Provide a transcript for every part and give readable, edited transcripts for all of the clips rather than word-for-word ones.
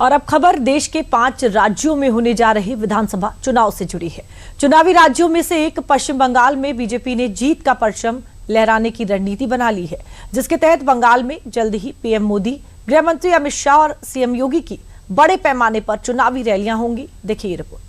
और अब खबर देश के 5 राज्यों में होने जा रहे विधानसभा चुनाव से जुड़ी है। चुनावी राज्यों में से एक पश्चिम बंगाल में बीजेपी ने जीत का परचम लहराने की रणनीति बना ली है, जिसके तहत बंगाल में जल्द ही पीएम मोदी, गृह मंत्री अमित शाह और सीएम योगी की बड़े पैमाने पर चुनावी रैलियां होंगी। देखिए ये रिपोर्ट।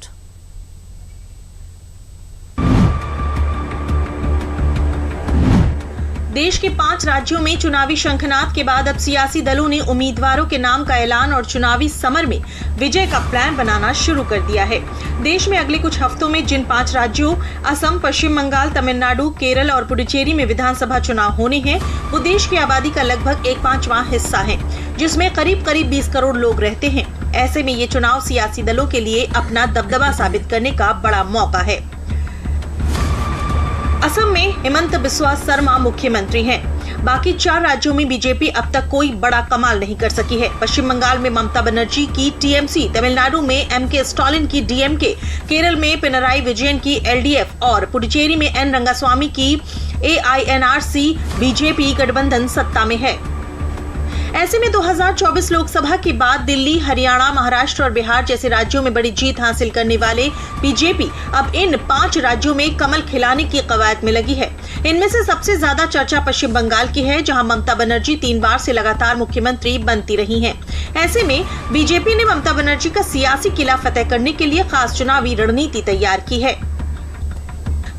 देश के 5 राज्यों में चुनावी शंखनाद के बाद अब सियासी दलों ने उम्मीदवारों के नाम का ऐलान और चुनावी समर में विजय का प्लान बनाना शुरू कर दिया है। देश में अगले कुछ हफ्तों में जिन 5 राज्यों असम, पश्चिम बंगाल, तमिलनाडु, केरल और पुडुचेरी में विधानसभा चुनाव होने हैं, वो देश की आबादी का लगभग 1/5वां हिस्सा है, जिसमें करीब 20 करोड़ लोग रहते हैं। ऐसे में ये चुनाव सियासी दलों के लिए अपना दबदबा साबित करने का बड़ा मौका है। असम में हिमंत बिस्वा शर्मा मुख्यमंत्री हैं। बाकी 4 राज्यों में बीजेपी अब तक कोई बड़ा कमाल नहीं कर सकी है। पश्चिम बंगाल में ममता बनर्जी की टीएमसी, तमिलनाडु में एमके स्टालिन की डीएमके, केरल में पिनराई विजयन की एलडीएफ और पुडुचेरी में एन रंगास्वामी की एआईएनआरसी बीजेपी गठबंधन सत्ता में है। ऐसे में 2024 लोकसभा के बाद दिल्ली, हरियाणा, महाराष्ट्र और बिहार जैसे राज्यों में बड़ी जीत हासिल करने वाले बीजेपी अब इन 5 राज्यों में कमल खिलाने की कवायद में लगी है। इनमें से सबसे ज्यादा चर्चा पश्चिम बंगाल की है, जहां ममता बनर्जी 3 बार से लगातार मुख्यमंत्री बनती रही हैं। ऐसे में बीजेपी ने ममता बनर्जी का सियासी किला फतेह करने के लिए खास चुनावी रणनीति तैयार की है।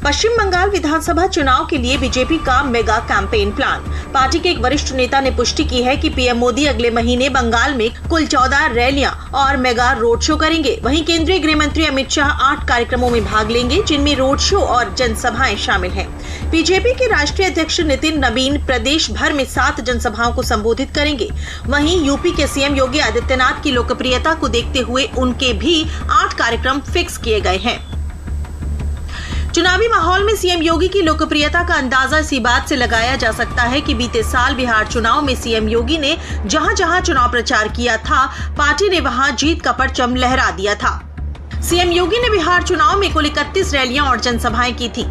पश्चिम बंगाल विधानसभा चुनाव के लिए बीजेपी का मेगा कैंपेन प्लान। पार्टी के एक वरिष्ठ नेता ने पुष्टि की है कि पीएम मोदी अगले महीने बंगाल में कुल 14 रैलियां और मेगा रोड शो करेंगे। वहीं केंद्रीय गृह मंत्री अमित शाह 8 कार्यक्रमों में भाग लेंगे, जिनमें रोड शो और जनसभाएं शामिल हैं। बीजेपी के राष्ट्रीय अध्यक्ष नितिन नवीन प्रदेश भर में 7 जनसभाओं को संबोधित करेंगे। वहीं यूपी के सीएम योगी आदित्यनाथ की लोकप्रियता को देखते हुए उनके भी 8 कार्यक्रम फिक्स किए गए हैं। चुनावी माहौल में सीएम योगी की लोकप्रियता का अंदाजा इसी बात से लगाया जा सकता है कि बीते साल बिहार चुनाव में सीएम योगी ने जहां-जहां चुनाव प्रचार किया था, पार्टी ने वहां जीत का परचम लहरा दिया था। सीएम योगी ने बिहार चुनाव में कुल 31 रैलियां और जनसभाएं की थी।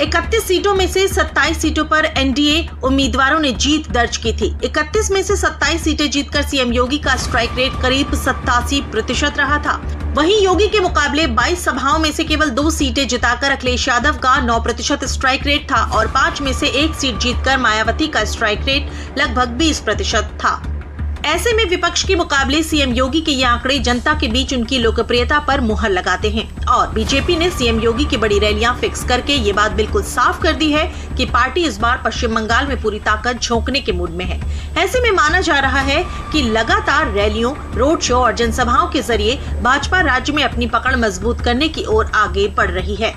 31 सीटों में से 27 सीटों पर एनडीए उम्मीदवारों ने जीत दर्ज की थी। 31 में से 27 सीटें जीतकर सीएम योगी का स्ट्राइक रेट करीब 87% रहा था। वहीं योगी के मुकाबले 22 सभाओं में से केवल 2 सीटें जिताकर अखिलेश यादव का 9% स्ट्राइक रेट था और 5 में से 1 सीट जीतकर मायावती का स्ट्राइक रेट लगभग 20% था। ऐसे में विपक्ष के मुकाबले सीएम योगी के ये आंकड़े जनता के बीच उनकी लोकप्रियता पर मुहर लगाते हैं और बीजेपी ने सीएम योगी की बड़ी रैलियां फिक्स करके ये बात बिल्कुल साफ कर दी है कि पार्टी इस बार पश्चिम बंगाल में पूरी ताकत झोंकने के मूड में है। ऐसे में माना जा रहा है कि लगातार रैलियों, रोड शो और जनसभाओं के जरिए भाजपा राज्य में अपनी पकड़ मजबूत करने की ओर आगे बढ़ रही है।